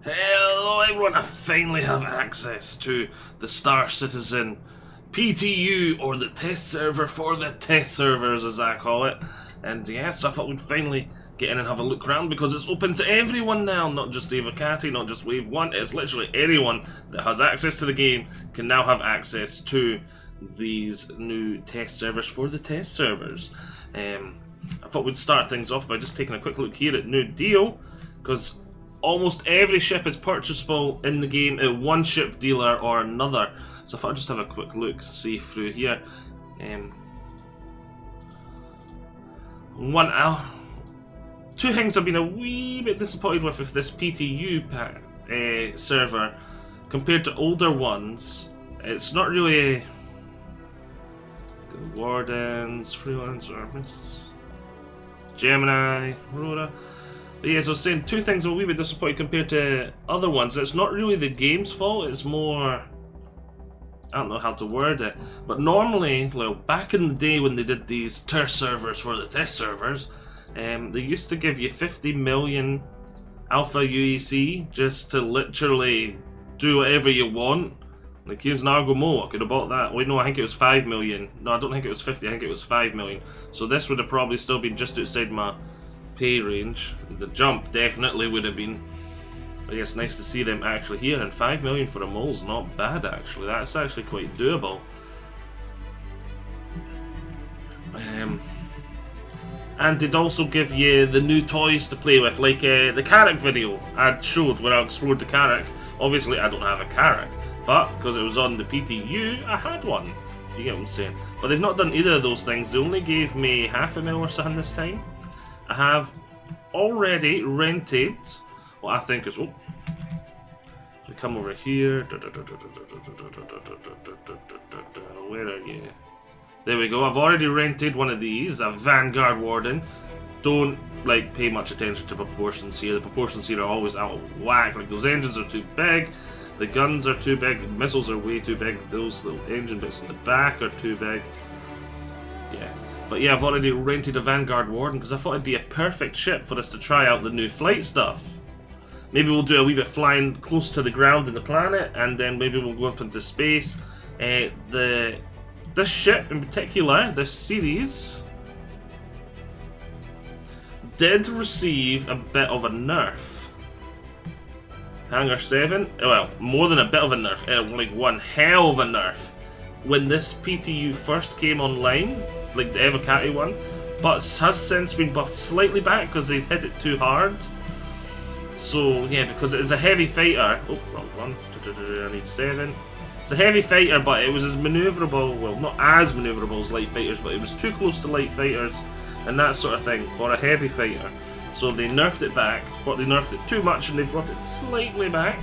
Hello everyone, I finally have access to the Star Citizen PTU, or the test server for the test servers as I call it. And yes, I thought we'd finally get in and have a look around because it's open to everyone now, not just Avocati, not just Wave 1, it's literally anyone that has access to the game can now have access to these new test servers for the test servers. I thought we'd start things off by just taking a quick look here at New Deal, because almost every ship is purchasable in the game at one ship dealer or another. So if I just have a quick look, see through here. Two things I've been a wee bit disappointed with this PTU server compared to older ones. It's not really Wardens, Freelancer, Gemini, Rhoda. But yeah, as I was saying, two things I'm a wee bit disappointed compared to other ones. It's not really the game's fault, it's more, I don't know how to word it, but normally, well, back in the day when they did these test servers for the test servers, they used to give you 50 million alpha UEC just to literally do whatever you want. Like here's an Argo Mo, I could have bought that. Wait, no, I think it was 5 million. No, I don't think it was 50, I think it was 5 million. So this would have probably still been just outside my pay range. The jump definitely would have been. I guess nice to see them actually here, and 5 million for a mole's not bad actually. That's actually quite doable. And they'd also give you the new toys to play with, like the Carrack video I showed where I explored the Carrack. Obviously I don't have a Carrack, but because it was on the PTU, I had one. You get what I'm saying? But they've not done either of those things. They only gave me half a mil or something this time. I have already rented what I think is. Oh, we come over here. Where are you? There we go. I've already rented one of these, a Vanguard Warden. Don't like pay much attention to proportions here. The proportions here are always out of whack. Like those engines are too big, the guns are too big, the missiles are way too big. Those little engine bits in the back are too big. Yeah. But yeah, I've already rented a Vanguard Warden because I thought it'd be a perfect ship for us to try out the new flight stuff. Maybe we'll do a wee bit flying close to the ground in the planet, and then maybe we'll go up into space. This ship in particular, this series, did receive a bit of a nerf. Hangar 7, well, more than a bit of a nerf, like one hell of a nerf. When this PTU first came online, like the Avocati one, but has since been buffed slightly back because they hit it too hard. So yeah, because it is a heavy fighter. Oh, wrong one. I need 7. It's a heavy fighter, but it was as maneuverable, well, not as maneuverable as light fighters, but it was too close to light fighters and that sort of thing for a heavy fighter. So they nerfed it back. Thought they nerfed it too much and they brought it slightly back.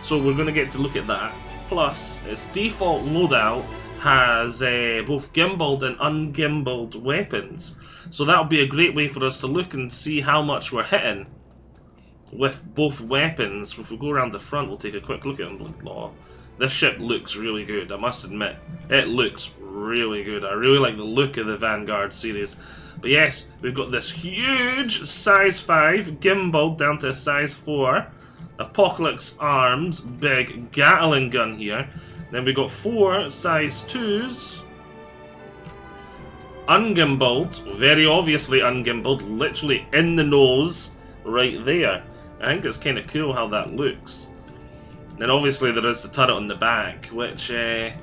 So we're going to get to look at that. Plus, its default loadout has both gimbaled and ungimbaled weapons. So that'll be a great way for us to look and see how much we're hitting with both weapons. If we go around the front, we'll take a quick look at them. Oh, this ship looks really good, I must admit. It looks really good. I really like the look of the Vanguard series. But yes, we've got this huge size 5 gimbal down to a size 4 Apocalypse Arms big Gatling gun here. Then we got 4 size 2s, ungimbaled, very obviously ungimbaled, literally in the nose right there. I think it's kind of cool how that looks. Then obviously there is the turret on the back, which if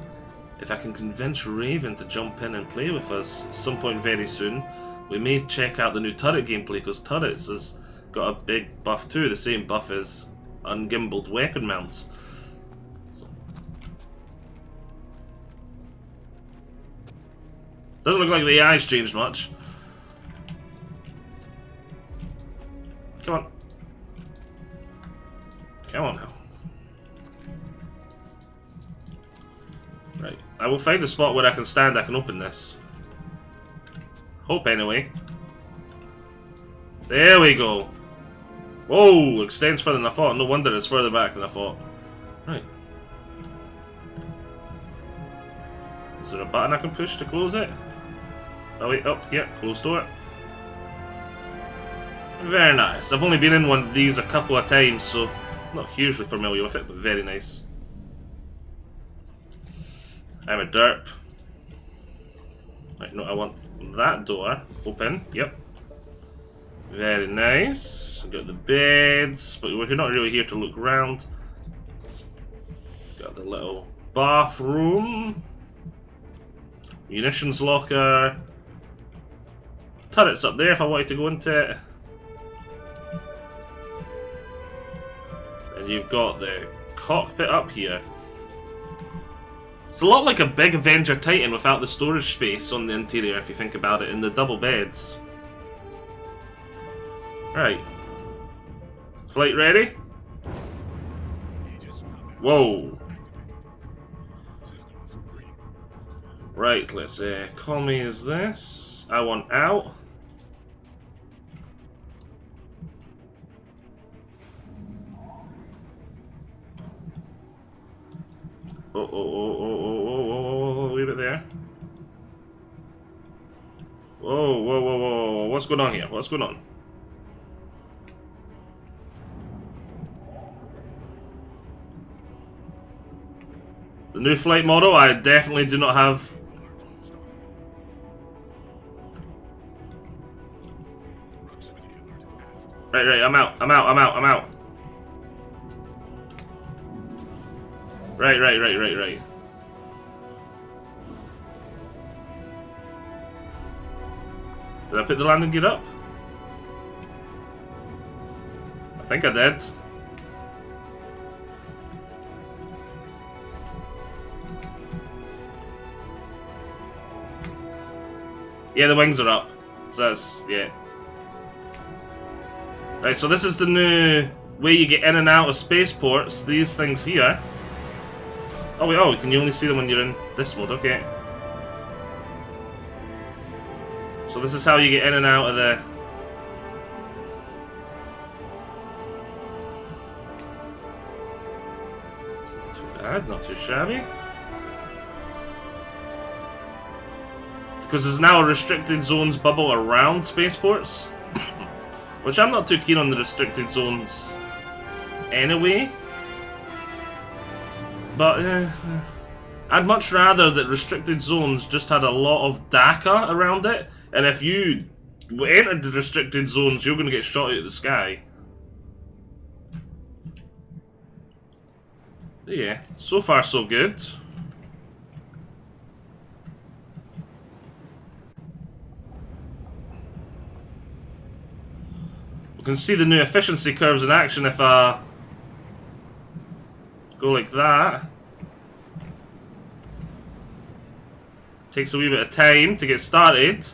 I can convince Raven to jump in and play with us at some point very soon, we may check out the new turret gameplay, because turrets has got a big buff too, the same buff as ungimbaled weapon mounts. Doesn't look like the AI's changed much. Come on. Come on now. Right. I will find a spot where I can stand, I can open this. Hope anyway. There we go. Whoa, extends further than I thought. No wonder it's further back than I thought. Right. Is there a button I can push to close it? Oh wait, oh, yeah, close door. Very nice. I've only been in one of these a couple of times, so Not hugely familiar with it, but very nice. I'm a derp. Right, no, I want that door open. Yep. Very nice. We've got the beds, but we're not really here to look around. Got the little bathroom. Munitions locker. Turrets up there if I wanted to go into it. And you've got the cockpit up here. It's a lot like a big Avenger Titan without the storage space on the interior if you think about it, in the double beds. Right. Flight ready? Whoa. Right, let's call me as this. I want out. Oh, leave it there. Whoa. What's going on here? What's going on? The new flight model, I definitely do not have. Right, I'm out. Right. Did I put the landing gear up? I think I did. Yeah, the wings are up. So that's, yeah. Right, so this is the new way you get in and out of spaceports. These things here. Oh, wait, can you only see them when you're in this mode? Okay. So this is how you get in and out of the... Not too bad, not too shabby. Because there's now a restricted zones bubble around spaceports. Which I'm not too keen on the restricted zones anyway. But I'd much rather that restricted zones just had a lot of DACA around it, and if you entered the restricted zones, you're going to get shot out of the sky. But yeah, so far so good. We can see the new efficiency curves in action if I go like that. Takes a wee bit of time to get started.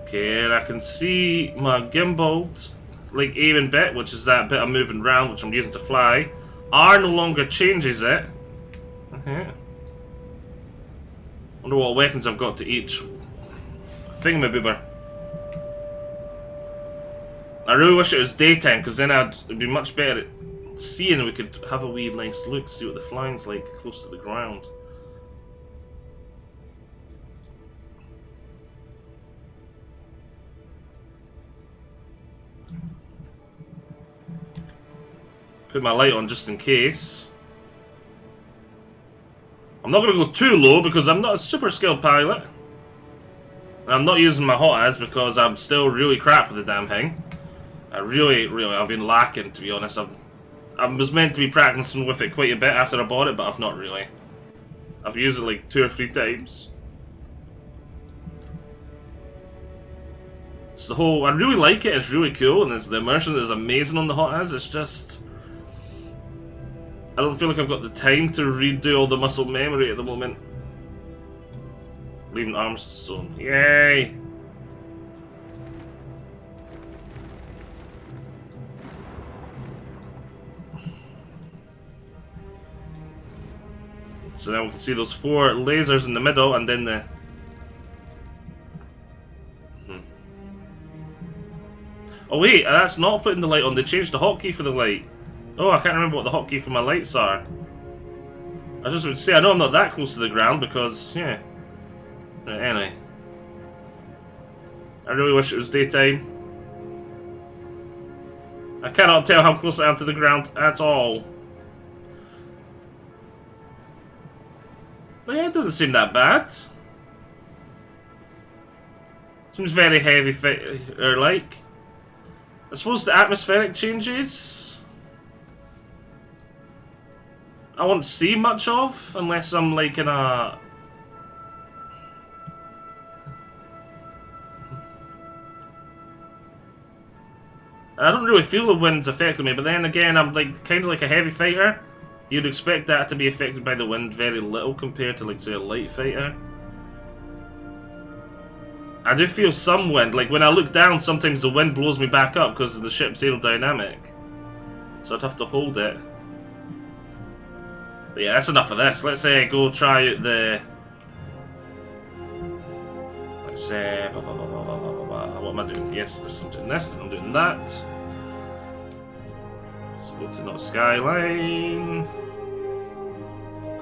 Okay, and I can see my gimbaled, like aiming bit, which is that bit I'm moving around, which I'm using to fly. R no longer changes it. Okay. Wonder what weapons I've got to each thingamaboober. I really wish it was daytime, because then it'd be much better at seeing, and we could have a wee nice look, see what the flying's like close to the ground. Put my light on just in case. I'm not going to go too low because I'm not a super skilled pilot. And I'm not using my hot as because I'm still really crap with the damn thing. I've been lacking, to be honest. I was meant to be practicing with it quite a bit after I bought it, but I've not really. I've used it like 2 or 3 times. It's the whole, I really like it, it's really cool, and the immersion is amazing on the hot as. It's just, I don't feel like I've got the time to redo all the muscle memory at the moment. Leaving arms stone. Yay! So now we can see those 4 lasers in the middle, and then the... Oh wait, that's not putting the light on. They changed the hotkey for the light. Oh, I can't remember what the hotkey for my lights are. I just would say, I know I'm not that close to the ground because, yeah. Right, anyway. I really wish it was daytime. I cannot tell how close I am to the ground at all. Yeah, it doesn't seem that bad. Seems very heavy, or like. I suppose the atmospheric changes I won't see much of unless I'm like in a. I don't really feel the winds affecting me, but then again, I'm like kind of like a heavy fighter. You'd expect that to be affected by the wind very little compared to, like, say, a light fighter. I do feel some wind. Like, when I look down, sometimes the wind blows me back up because of the ship's aerodynamic. So I'd have to hold it. But yeah, that's enough of this. Let's go try out the... Let's what am I doing? Yes, I'm doing this, then I'm doing that. So go to not Skyline.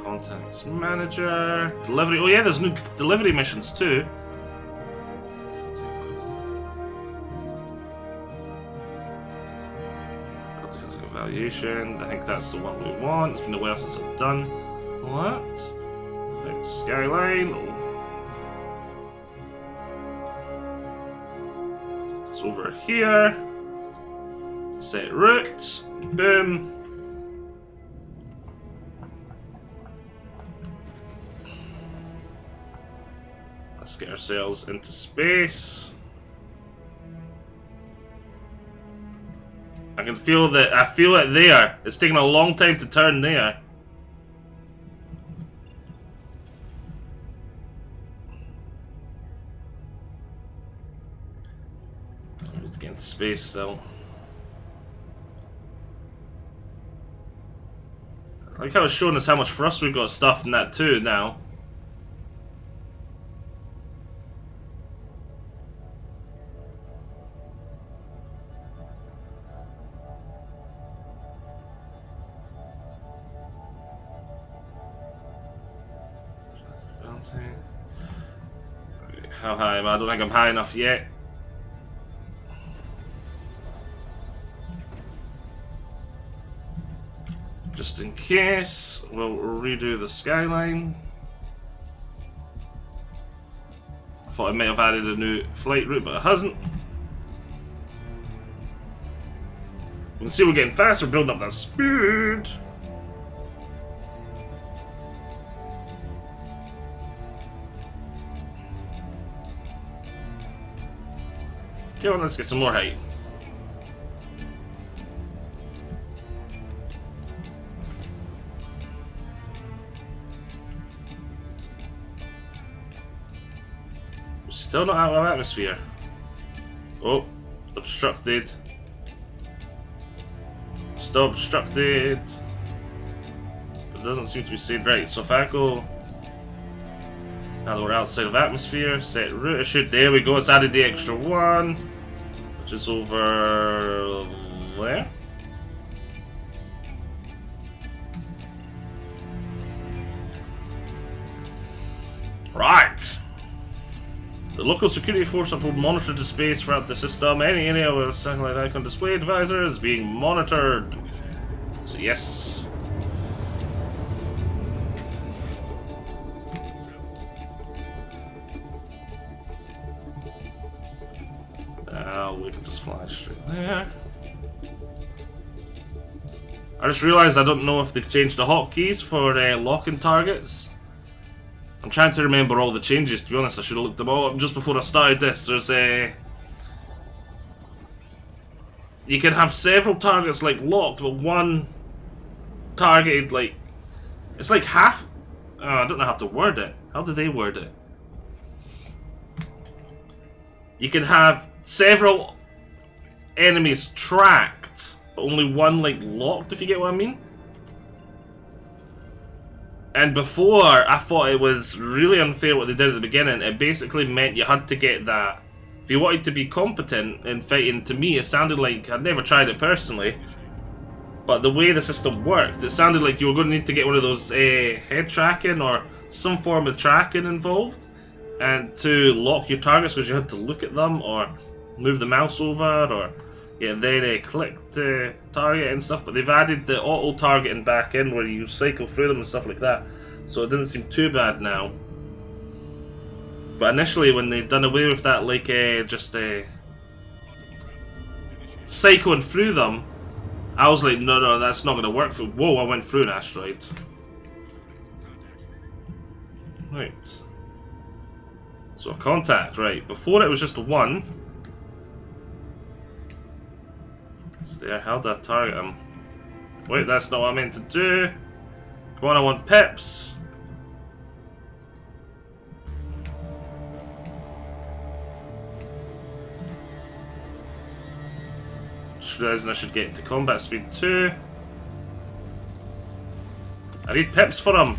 Contents Manager. Delivery. Oh yeah, there's new delivery missions too. Evaluation. I think that's the one we want. It's been a while since I've done that. Next Skyline. It's over here. Set route. Boom. Let's get ourselves into space. I can feel that. I feel it there. It's taking a long time to turn there. I need to get into space still. I like how it's showing us how much thrust we've got stuffed in that too now. How high am I? I don't think I'm high enough yet. Just in case, we'll redo the Skyline. I thought I might have added a new flight route, but it hasn't. You can see we're getting faster, building up that speed. Okay, well, let's get some more height. Still not out of atmosphere. Oh, obstructed. Still obstructed. It doesn't seem to be saying right. So if I go, now that we're outside of atmosphere, set route. It should. There we go. It's added the extra one, which is over there. Right. The local security force will monitor the space throughout the system. Any area where a satellite icon display advisor is being monitored. So yes. Now we can just fly straight there. I just realized I don't know if they've changed the hotkeys for locking targets. I'm trying to remember all the changes, to be honest. I should have looked them all up just before I started this. There's you can have several targets like locked, but one targeted like... It's like half... Oh, I don't know how to word it. How do they word it? You can have several enemies tracked, but only one like locked, if you get what I mean. And before, I thought it was really unfair what they did at the beginning. It basically meant you had to get that. If you wanted to be competent in fighting, to me, it sounded like... I'd never tried it personally. But the way the system worked, it sounded like you were going to need to get one of those head tracking or some form of tracking involved. and to lock your targets because you had to look at them or move the mouse over or then click to target and stuff. But they've added the auto targeting back in where you cycle through them and stuff like that, so it doesn't seem too bad now. But initially when they'd done away with that, like just cycling through them, I was like, no, that's not going to work. For whoa, I went through an asteroid. Right. So a contact, right. Before it was just one. It's there, how did I target him? Wait, that's not what I meant to do. Come on, I want pips. Just realising I should get into combat speed 2. I need pips for him.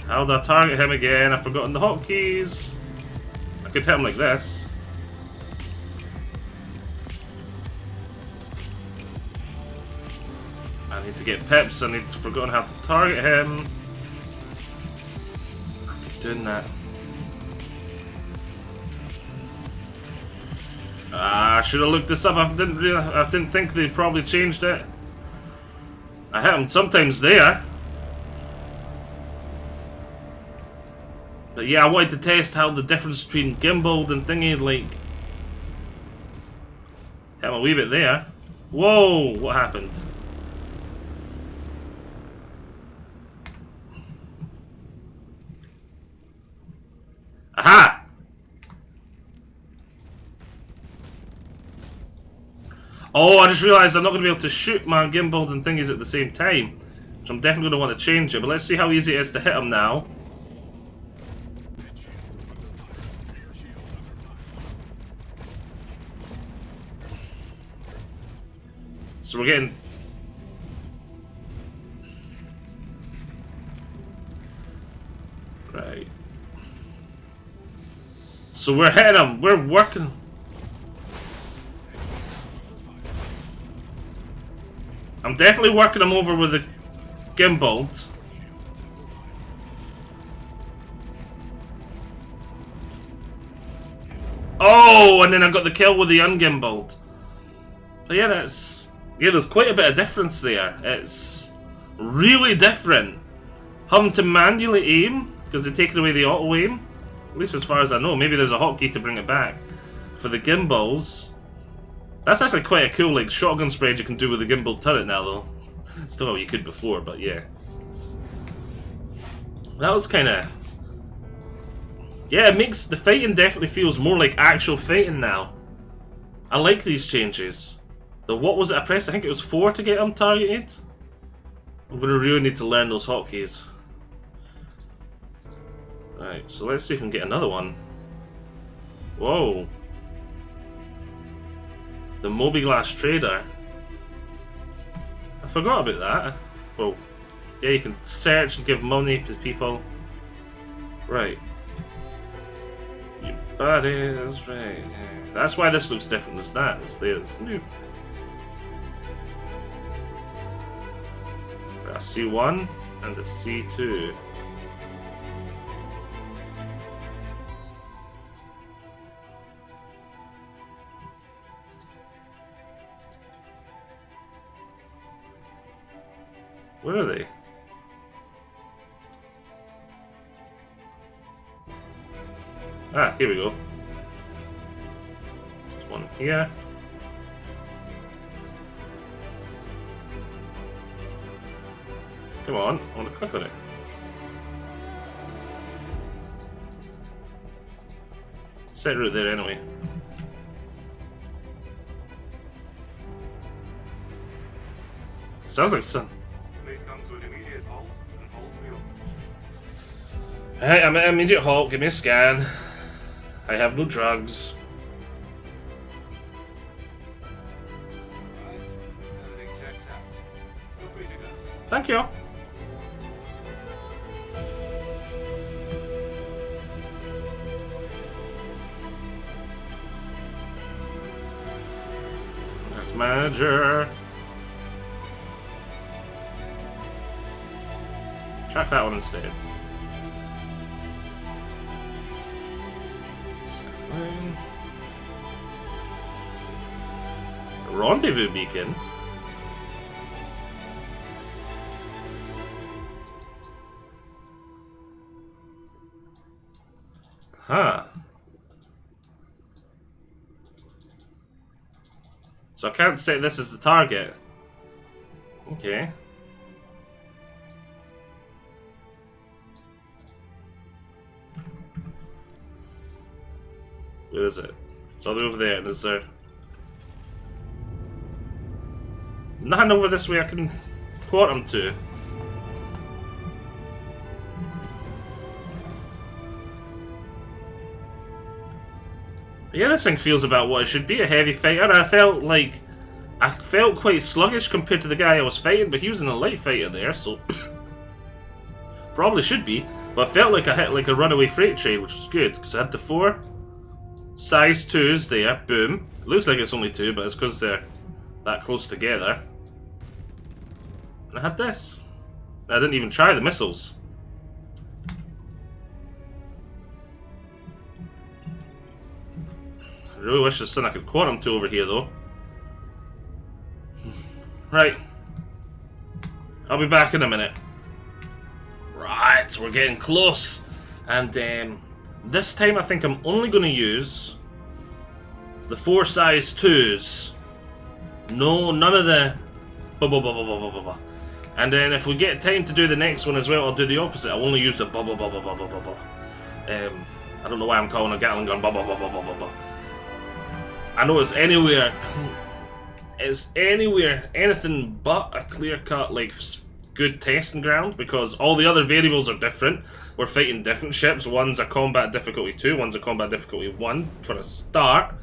How do I target him again? I've forgotten the hotkeys. I could hit him like this. I need to get pips. I need to forgotten how to target him. I keep doing that. I should have looked this up. I didn't think they probably changed it. I hit him sometimes there. But yeah, I wanted to test how the difference between gimbaled and thingy, like... Hit him a wee bit there. Whoa! What happened? Aha! Oh, I just realised I'm not going to be able to shoot my gimbaled and thingies at the same time. Which I'm definitely going to want to change it. But let's see how easy it is to hit him now. So we're getting... Right. So we're hitting him. We're working. I'm definitely working him over with the gimbaled. Oh, and then I got the kill with the ungimbaled. But yeah, there's quite a bit of difference there. It's really different. Having to manually aim, because they're taking away the auto aim. At least as far as I know. Maybe there's a hotkey to bring it back. For the gimbals. That's actually quite a cool like shotgun spread you can do with the gimbal turret now though. Don't know what you could before, but yeah. That was kinda... Yeah, it makes the fighting definitely feels more like actual fighting now. I like these changes. The what was it I pressed? I think it was 4 to get them targeted. I'm gonna really need to learn those hotkeys. Right, so let's see if we can get another one. Whoa. The Mobiglass Trader. I forgot about that. Well, yeah, you can search and give money to people. Right. Your buddies, right. Yeah. That's why this looks different as that. It's new. A C1 and a C2. Where are they? Ah, here we go. There's one here. Come on, I want to click on it. Set route there anyway. Sounds like sun. Please come to an immediate halt and hold wheel. Alright, I'm at immediate halt, give me a scan. I have no drugs. Right, everything checks out. Feel free to go. Thank you. That's manager. Track that one instead. Rendezvous Beacon? Huh. So I can't say this is the target. Okay. Where is it? It's all the way over there, and is there nothing over this way I can port him to? Yeah, this thing feels about what it should be, a heavy fighter. I felt quite sluggish compared to the guy I was fighting, but he was in a light fighter there, so probably should be. But I felt like I hit like a runaway freight train, which was good, because I had the 4 size 2s there, boom. It looks like it's only 2, but it's because they're that close together. And I had this. I didn't even try the missiles. I really wish there's something I could quantum to over here, though. Right. I'll be back in a minute. Right, we're getting close. And this time I think I'm only going to use the 4 size 2s. No, none of the... And then if we get time to do the next one as well, I'll do the opposite. I'll only use the I don't know why I'm calling a Gatling gun I know it's anywhere anything but a clear-cut, like, good testing ground, because all the other variables are different. We're fighting different ships. One's a combat difficulty 2, one's a combat difficulty 1 for a start.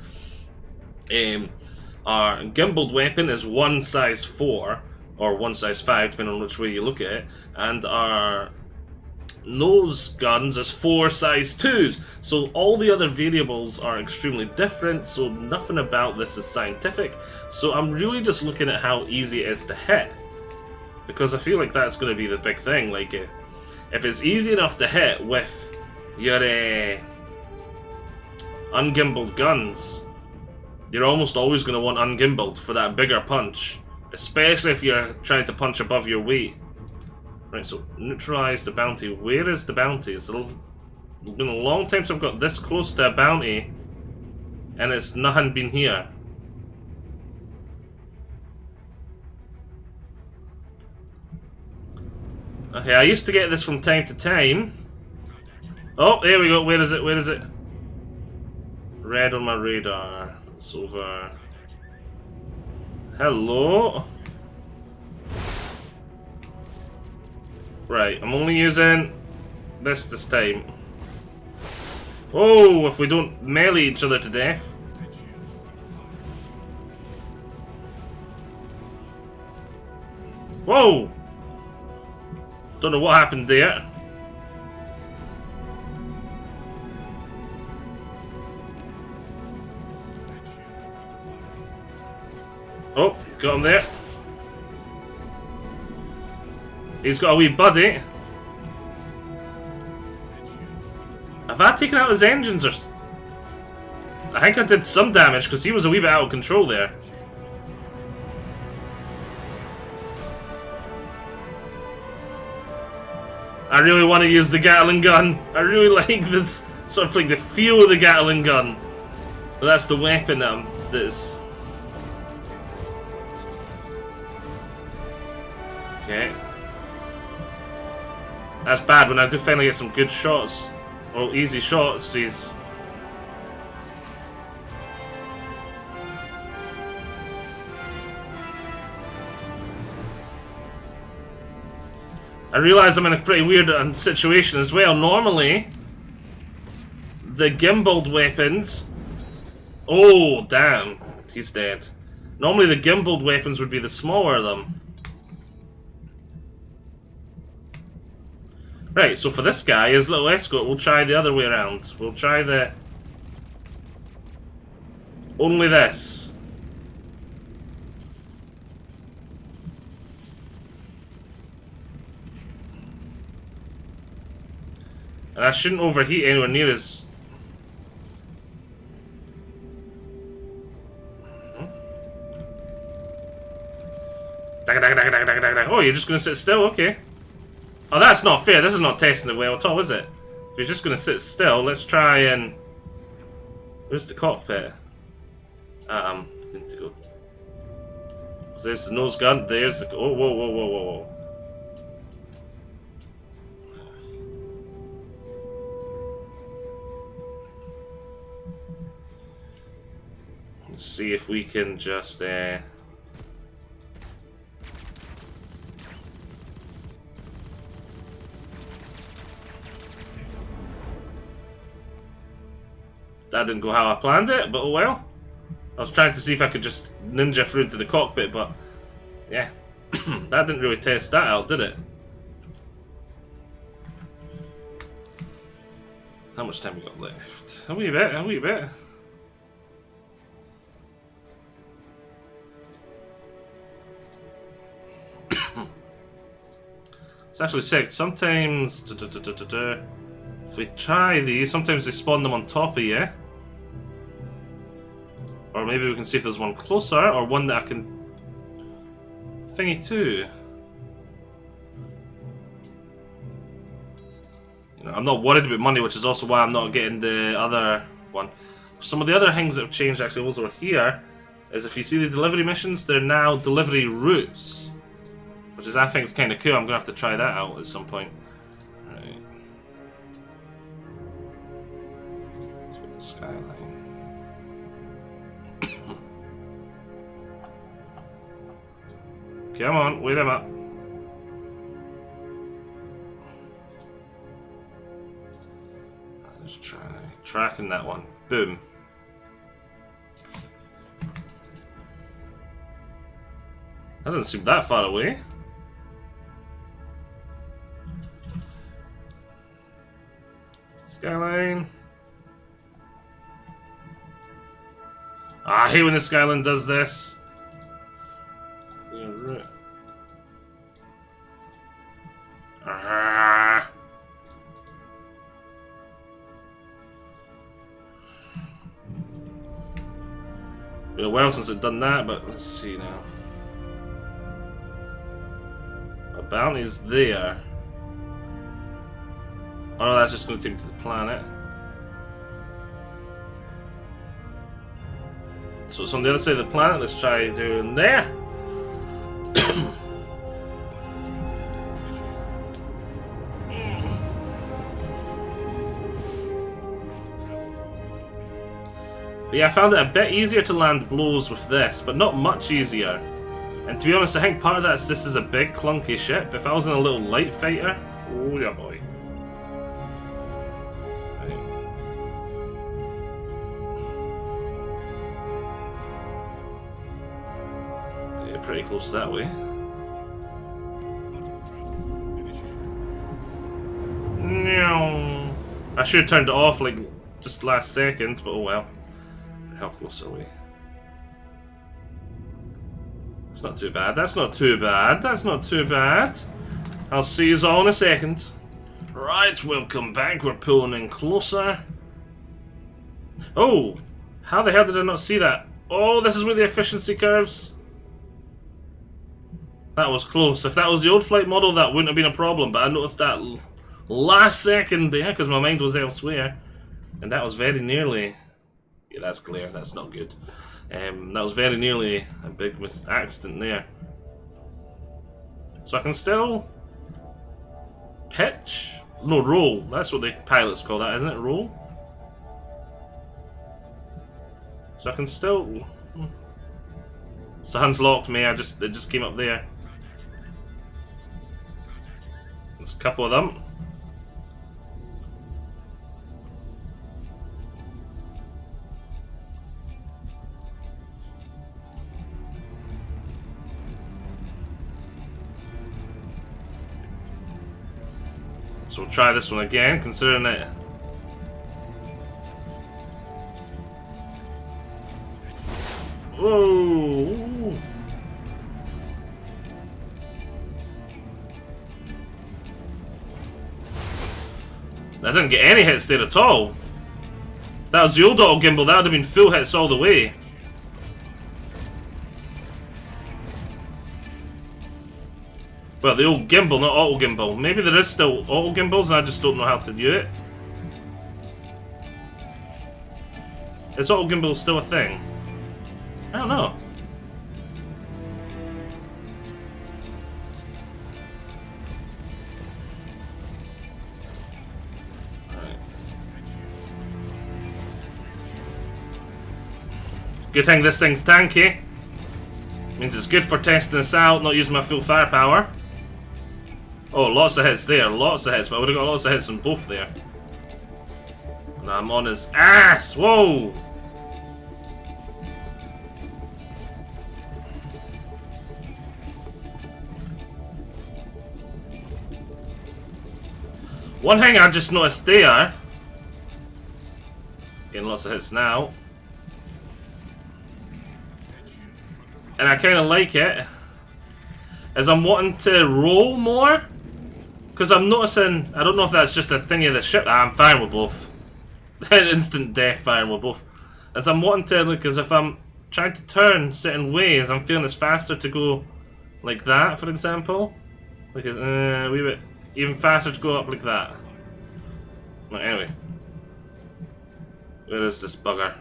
Our gimbaled weapon is 1 size 4, or 1 size 5, depending on which way you look at it, and our nose guns is 4 size 2s. So all the other variables are extremely different, so nothing about this is scientific. So I'm really just looking at how easy it is to hit, because I feel like that's going to be the big thing. Like, if it's easy enough to hit with your ungimbaled guns, you're almost always going to want ungimbaled for that bigger punch, especially if you're trying to punch above your weight. Right, so neutralize the bounty. Where is the bounty? It's been a long time since I've got this close to a bounty, and it's nothing been here. Okay, I used to get this from time to time. Oh, there we go. Where is it? Where is it? Red on my radar. It's over. Hello? Right, I'm only using this time. Oh, if we don't melee each other to death. Whoa! Don't know what happened there. Oh, got him there. He's got a wee buddy. Have I taken out his engines or... I think I did some damage because he was a wee bit out of control there. I really want to use the Gatling gun. I really like this, sort of like the feel of the Gatling gun. But that's the weapon that's... Okay. That's bad when I do finally get some good shots. Well, easy shots, these. I realise I'm in a pretty weird situation as well. Normally, the gimbaled weapons... Oh, damn. He's dead. Normally the gimbaled weapons would be the smaller of them. Right, so for this guy, his little escort, we'll try the other way around. We'll try the... Only this. And I shouldn't overheat anywhere near his... Oh, you're just gonna sit still? Okay. Oh, that's not fair. This is not testing it well at all, is it? If you're just gonna sit still, let's try and... Where's the cockpit? Need to go. There's the nose gun. There's the... Oh, whoa, whoa, whoa, whoa, whoa. Let's see if we can just... That didn't go how I planned it, but oh well. I was trying to see if I could just ninja through into the cockpit, but yeah, that didn't really test that out, did it? How much time we got left? A wee bit, a wee bit. It's actually sick. Sometimes, if we try these, sometimes they spawn them on top of you. Or maybe we can see if there's one closer, or one that I can thingy too. You know, I'm not worried about money, which is also why I'm not getting the other one. Some of the other things that have changed actually over here is if you see the delivery missions, they're now delivery routes. Which is, I think, is kind of cool. I'm going to have to try that out at some point. Right. Let's go to the skyline. Come on, wait a minute. Let's try tracking that one. Boom. That doesn't seem that far away. Skyline. I hate when the skyline does this. Right. Been a while since I've done that, but let's see now. A bounty's there. Oh no, that's just going to take me to the planet. So it's on the other side of the planet. Let's try doing there. But yeah, I found it a bit easier to land blows with this, but not much easier. And to be honest, I think part of that is this is a big clunky ship. If I was in a little light fighter, oh yeah boy. Right. Yeah, pretty close that way. No, I should have turned it off like just last second, but oh well. How close are we? That's not too bad. That's not too bad. That's not too bad. I'll see you all in a second. Right, welcome back. We're pulling in closer. Oh! How the hell did I not see that? Oh, this is where the efficiency curves. That was close. If that was the old flight model, that wouldn't have been a problem, but I noticed that last second there because my mind was elsewhere. And that was very nearly... Yeah, that's glare. That's not good. That was very nearly a big accident there. So I can still pitch? No, roll. That's what the pilots call that, isn't it? Roll? So I can still... Sun's locked me. It just came up there. There's a couple of them. So we'll try this one again, considering it. Whoa! I didn't get any hits there at all. That was the old auto gimbal, that would have been full hits all the way. Well, the old gimbal, not auto gimbal. Maybe there is still auto gimbals and I just don't know how to do it. Is auto gimbal still a thing? I don't know. Good thing this thing's tanky. Means it's good for testing this out, not using my full firepower. Oh, lots of hits there, lots of hits, but I would have got lots of hits on both there. And I'm on his ass! Whoa! One thing I just noticed there, getting lots of hits now, and I kind of like it, is I'm wanting to roll more, because I'm noticing, I don't know if that's just a thingy of the ship, I'm firing with both. Instant death firing with both. As I'm wanting to, like, as if I'm trying to turn certain ways, I'm feeling it's faster to go like that, for example. Like, a wee bit, even faster to go up like that. Well, anyway. Where is this bugger?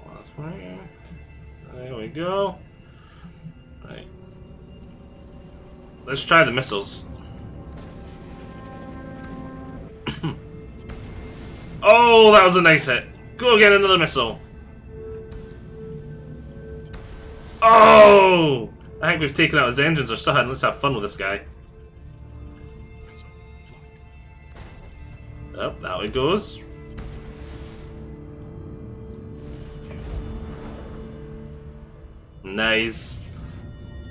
Oh, that's right. There we go. Right. Let's try the missiles. Oh, that was a nice hit. Go again, another missile. Oh! I think we've taken out his engines or something. Let's have fun with this guy. Oh, that way goes. Nice.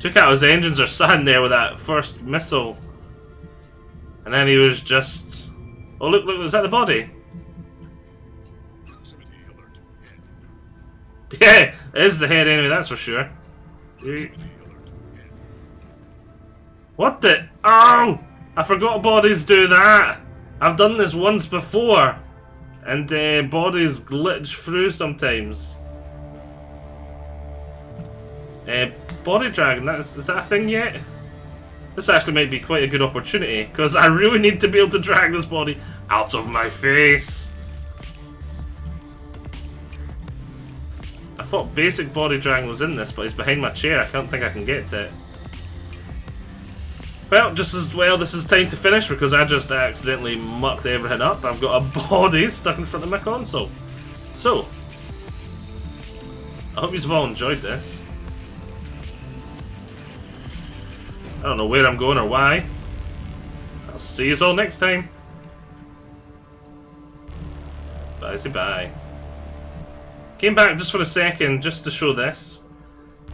Took out his engines or something there with that first missile. And then he was just... Oh, look, look, was that the body? Yeah, it is the head anyway, that's for sure. What the... Oh! I forgot bodies do that! I've done this once before. And bodies glitch through sometimes. Body dragging, is that a thing yet? This actually might be quite a good opportunity, because I really need to be able to drag this body out of my face. I thought basic body dragging was in this, but it's behind my chair. I can't think I can get to it. Well, just as well this is time to finish, because I just accidentally mucked everything up. I've got a body stuck in front of my console. So, I hope you've all enjoyed this. I don't know where I'm going or why. I'll see you all next time. Bye-bye. Came back just for a second just to show this.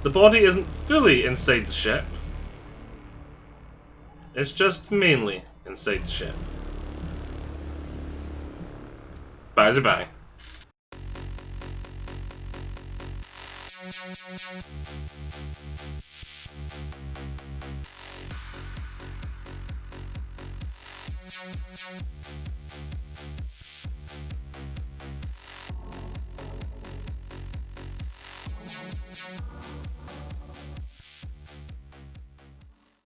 The body isn't fully inside the ship. It's just mainly inside the ship. Bye-bye.